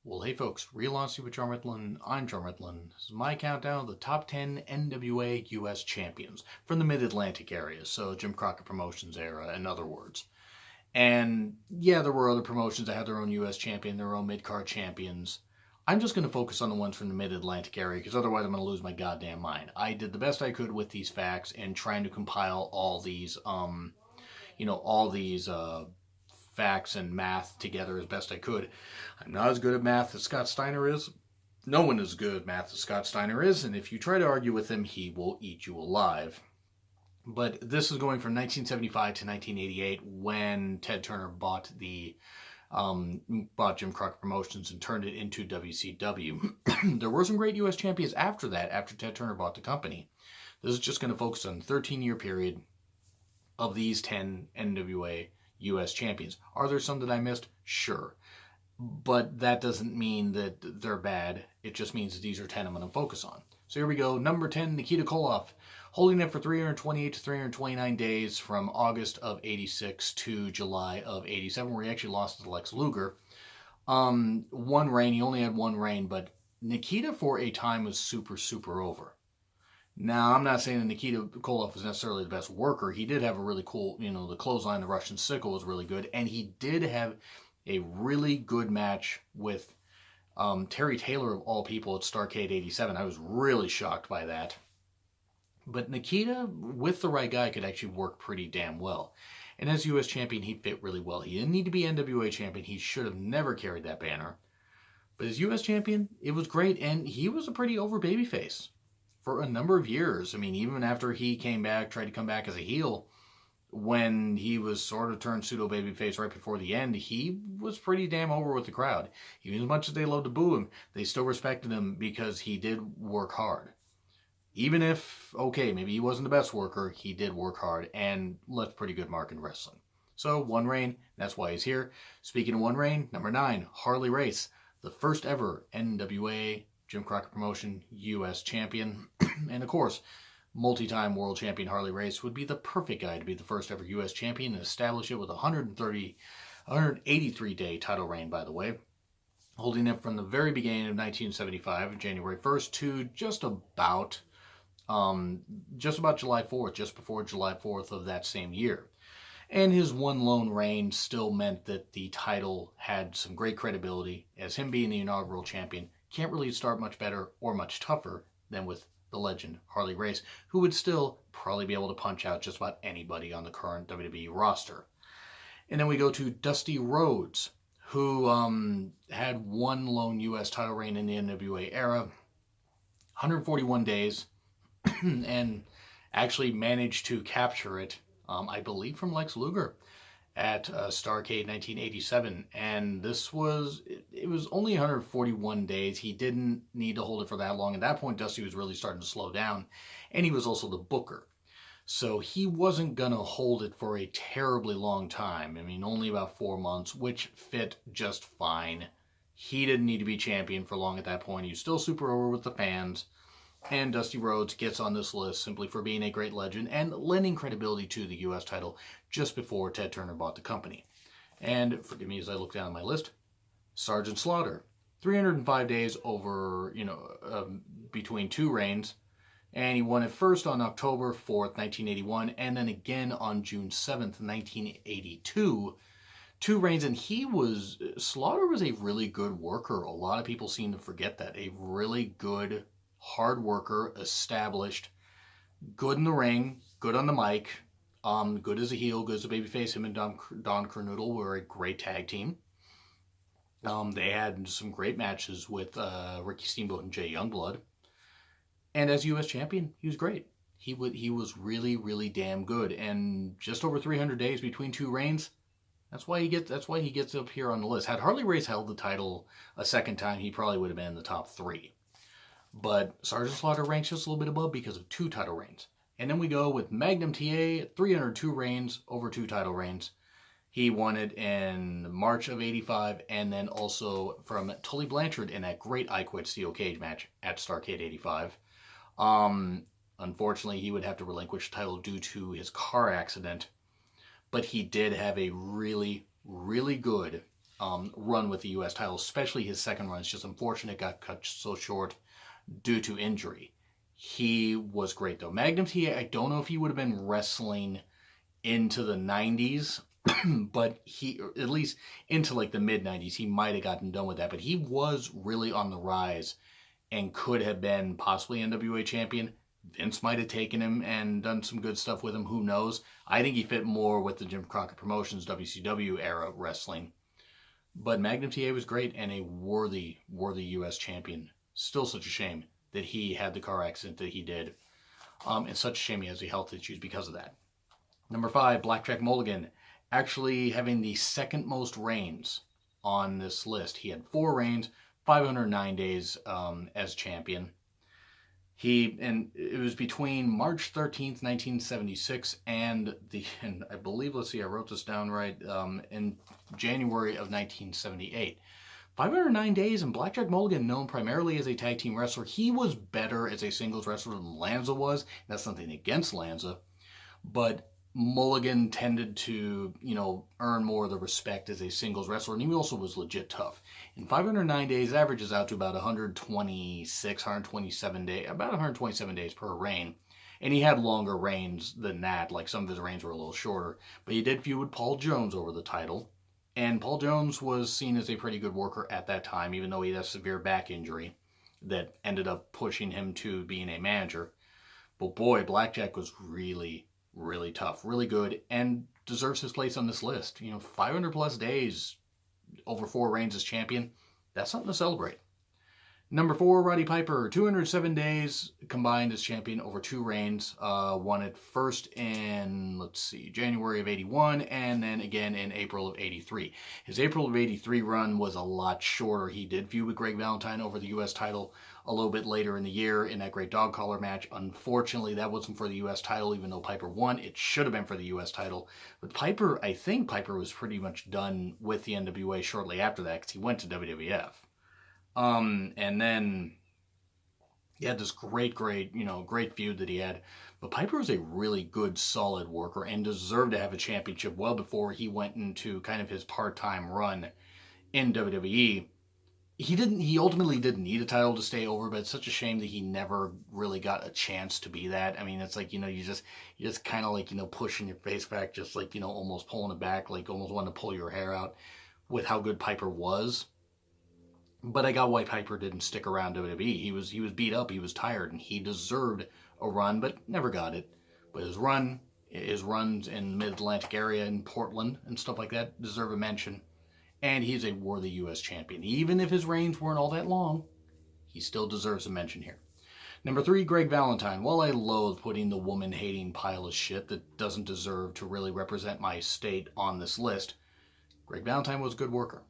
Well, hey folks, Real Honesty with John Ritlin. I'm John Ritlin. This is my countdown of the top 10 NWA U.S. champions from the Mid-Atlantic area, so Jim Crockett Promotions era, in other words. And yeah, there were other promotions that had their own U.S. champion, their own mid-card champions. I'm just going to focus on the ones from the Mid-Atlantic area because otherwise I'm going to lose my goddamn mind. I did the best I could with these facts and trying to compile all these, facts and math together as best I could. I'm not as good at math as Scott Steiner is. No one is as good at math as Scott Steiner is, and if you try to argue with him, he will eat you alive. But this is going from 1975 to 1988 when Ted Turner bought Jim Crockett Promotions and turned it into WCW. There were some great U.S. champions after that, after Ted Turner bought the company. This is just going to focus on the 13-year period of these 10 NWA U.S. champions. Are there some that I missed? Sure. But that doesn't mean that they're bad. It just means that these are 10 I'm going to focus on. So here we go. Number 10, Nikita Koloff, holding it for 328 to 329 days from August of 86 to July of 87, where he actually lost to Lex Luger. One reign. He only had one reign, but Nikita for a time was super, super over. Now, I'm not saying that Nikita Koloff was necessarily the best worker. He did have a really cool, the clothesline, the Russian sickle was really good. And he did have a really good match with Terry Taylor, of all people, at Starrcade 87. I was really shocked by that. But Nikita, with the right guy, could actually work pretty damn well. And as U.S. champion, he fit really well. He didn't need to be NWA champion. He should have never carried that banner. But as U.S. champion, it was great. And he was a pretty over babyface for a number of years. I mean, even after he tried to come back as a heel, when he was sort of turned pseudo babyface right before the end, he was pretty damn over with the crowd. Even as much as they loved to boo him, they still respected him because he did work hard. Even if, okay, maybe he wasn't the best worker, he did work hard and left pretty good mark in wrestling. So, one reign, that's why he's here. Speaking of one reign, number 9, Harley Race, the first ever NWA Jim Crockett Promotion U.S. champion. And of course, multi-time world champion Harley Race would be the perfect guy to be the first ever U.S. champion and establish it with a 183-day title reign, by the way. Holding it from the very beginning of 1975, January 1st, to just about July 4th, just before July 4th of that same year. And his one lone reign still meant that the title had some great credibility, as him being the inaugural champion can't really start much better or much tougher than with the legend Harley Race, who would still probably be able to punch out just about anybody on the current WWE roster. And then we go to Dusty Rhodes, who had one lone U.S. title reign in the NWA era, 141 days, and actually managed to capture it, I believe, from Lex Luger at Starrcade 1987. And it was only 141 days. He didn't need to hold it for that long. At that point, Dusty was really starting to slow down, and he was also the booker. So he wasn't going to hold it for a terribly long time. I mean, only about 4 months, which fit just fine. He didn't need to be champion for long at that point. He was still super over with the fans. And Dusty Rhodes gets on this list simply for being a great legend and lending credibility to the U.S. title just before Ted Turner bought the company. And forgive me as I look down at my list, Sergeant Slaughter, 305 days over, between two reigns. And he won it first on October 4th, 1981, and then again on June 7th, 1982. 2 reigns, and Slaughter was a really good worker. A lot of people seem to forget that. A really good, hard worker, established, good in the ring, good on the mic, good as a heel, good as a babyface. Him and Don Kernoodle were a great tag team. They had some great matches with Ricky Steamboat and Jay Youngblood. And as U.S. champion, he was great. He was really, really damn good. And just over 300 days between 2 reigns. That's why he gets up here on the list. Had Harley Race held the title a second time, he probably would have been in the top 3. But Sergeant Slaughter ranks just a little bit above because of 2 title reigns. And then we go with Magnum TA, 302 reigns over 2 title reigns. He won it in March of 85, and then also from Tully Blanchard in that great I Quit Steel Cage match at Starrcade 85. Unfortunately, he would have to relinquish the title due to his car accident, but he did have a really, really good run with the U.S. title, especially his second run. It's just unfortunate it got cut so short due to injury. He was great, though. Magnum TA, I don't know if he would have been wrestling into the 90s, but he, at least into like the mid-90s, he might have gotten done with that. But he was really on the rise and could have been possibly NWA champion. Vince might have taken him and done some good stuff with him. Who knows? I think he fit more with the Jim Crockett Promotions WCW era wrestling. But Magnum TA was great and a worthy U.S. champion. Still such a shame that he had the car accident that he did. And such a shame he has the health issues because of that. Number 5, Blackjack Mulligan. Actually having the second most reigns on this list. He had 4 reigns, 509 days as champion. And it was between March 13th, 1976 and I believe, let's see, I wrote this down right, in January of 1978. 509 days, and Blackjack Mulligan, known primarily as a tag team wrestler, he was better as a singles wrestler than Lanza was. That's nothing against Lanza, but Mulligan tended to, earn more of the respect as a singles wrestler, and he also was legit tough. In 509 days, averages out to about 127 days per reign, and he had longer reigns than that. Like, some of his reigns were a little shorter, but he did feud with Paul Jones over the title, and Paul Jones was seen as a pretty good worker at that time, even though he had a severe back injury that ended up pushing him to being a manager. But boy, Blackjack was really tough, really good, and deserves his place on this list. 500 plus days over 4 reigns as champion. That's something to celebrate. Number 4, Roddy Piper, 207 days combined as champion over 2 reigns. Won it first in, January of 81, and then again in April of 83. His April of 83 run was a lot shorter. He did feud with Greg Valentine over the U.S. title a little bit later in the year in that great dog collar match. Unfortunately, that wasn't for the U.S. title, even though Piper won. It should have been for the U.S. title. But I think Piper was pretty much done with the NWA shortly after that, because he went to WWF. And then he had this great feud that he had. But Piper was a really good, solid worker and deserved to have a championship well before he went into kind of his part-time run in WWE. He ultimately didn't need a title to stay over, but it's such a shame that he never really got a chance to be that. I mean, it's like, you just kind of like, pushing your face back, just like, almost pulling it back, like almost wanting to pull your hair out with how good Piper was. But I got why Piper didn't stick around WWE. He was beat up, he was tired, and he deserved a run, but never got it. But his runs in the Mid-Atlantic area in Portland and stuff like that deserve a mention. And he's a worthy U.S. champion. Even if his reigns weren't all that long, he still deserves a mention here. Number 3, Greg Valentine. While I loathe putting the woman-hating pile of shit that doesn't deserve to really represent my state on this list, Greg Valentine was a good worker.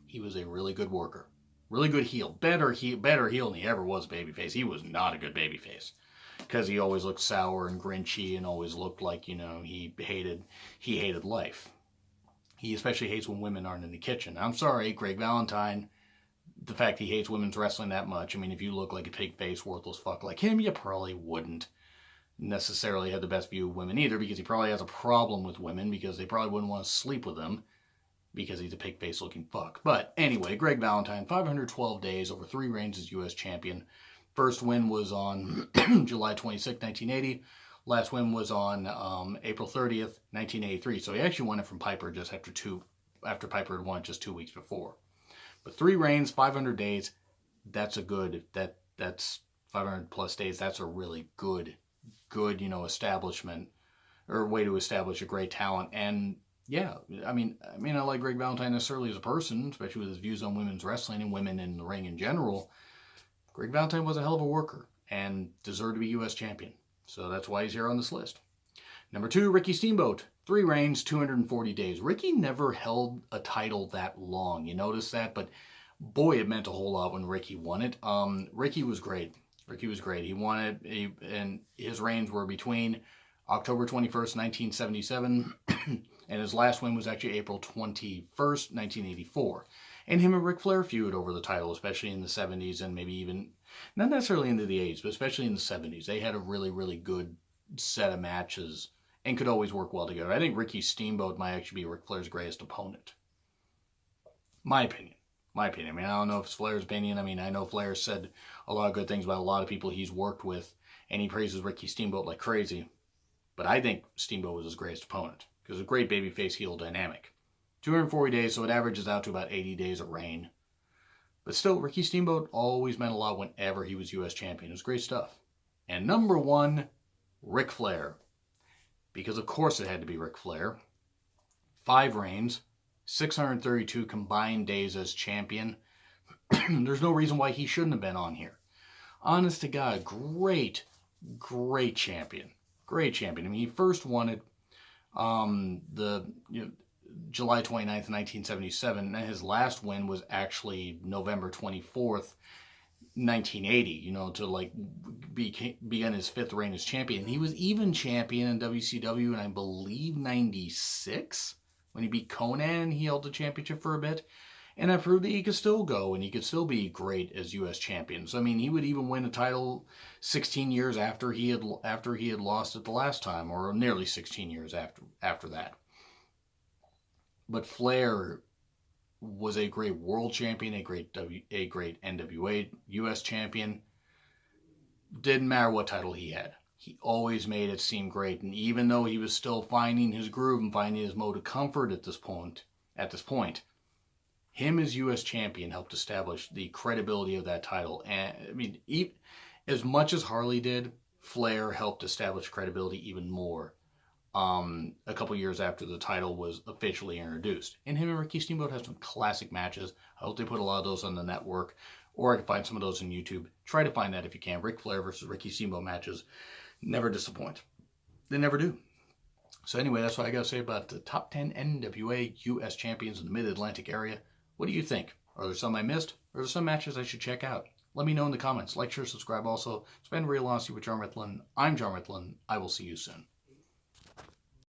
He was a really good worker. Really good heel. Better heel than he ever was babyface. He was not a good babyface, because he always looked sour and grinchy and always looked like, he hated life. He especially hates when women aren't in the kitchen. I'm sorry, Greg Valentine, the fact he hates women's wrestling that much. I mean, if you look like a pig-faced, worthless fuck like him, you probably wouldn't necessarily have the best view of women either, because he probably has a problem with women, because they probably wouldn't want to sleep with him, because he's a pig-faced looking fuck. But anyway, Greg Valentine, 512 days over 3 reigns as U.S. champion. First win was on July 26, 1980. Last win was on April 30th, 1983. So he actually won it from Piper just after Piper had won just 2 weeks before. But 3 reigns, 500 days, that's 500 plus days. That's a really good, establishment, or way to establish a great talent. And yeah, I mean, I like Greg Valentine necessarily as a person, especially with his views on women's wrestling and women in the ring in general. Greg Valentine was a hell of a worker and deserved to be U.S. champion. So that's why he's here on this list. Number 2, Ricky Steamboat. 3 reigns, 240 days. Ricky never held a title that long. You notice that? But boy, it meant a whole lot when Ricky won it. Ricky was great. He won it, and his reigns were between October 21st, 1977, and his last win was actually April 21st, 1984. And him and Ric Flair feud over the title, especially in the 70s, and maybe even, not necessarily into the 80s, but especially in the 70s. They had a really, really good set of matches and could always work well together. I think Ricky Steamboat might actually be Ric Flair's greatest opponent. My opinion. My opinion. I mean, I don't know if it's Flair's opinion. I mean, I know Flair said a lot of good things about a lot of people he's worked with, and he praises Ricky Steamboat like crazy. But I think Steamboat was his greatest opponent because a great babyface heel dynamic. 240 days, so it averages out to about 80 days of reign. But still, Ricky Steamboat always meant a lot whenever he was U.S. champion. It was great stuff. And number one, Ric Flair. Because of course it had to be Ric Flair. 5 reigns, 632 combined days as champion. There's no reason why he shouldn't have been on here. Honest to God, great champion. Great champion. I mean, he first won it July 29th, 1977, and his last win was actually November 24th, 1980, to begin his 5th reign as champion. He was even champion in WCW in, I believe, 96 when he beat Conan. He held the championship for a bit, and I proved that he could still go and he could still be great as U.S. champion. So I mean, he would even win a title 16 years after he had lost it the last time, or nearly 16 years after that. But Flair was a great world champion, a great NWA U.S. champion. Didn't matter what title he had. He always made it seem great. And even though he was still finding his groove and finding his mode of comfort at this point, him as U.S. champion helped establish the credibility of that title. And I mean, as much as Harley did, Flair helped establish credibility even more. A couple years after the title was officially introduced. And him and Ricky Steamboat have some classic matches. I hope they put a lot of those on the network, or I can find some of those on YouTube. Try to find that if you can. Ric Flair versus Ricky Steamboat matches never disappoint. They never do. So anyway, that's what I got to say about the top 10 NWA U.S. champions in the Mid-Atlantic area. What do you think? Are there some I missed? Or are there some matches I should check out? Let me know in the comments. Like, share, subscribe also. It's been Real Honesty with John Ritlin. I'm John Ritlin. I will see you soon.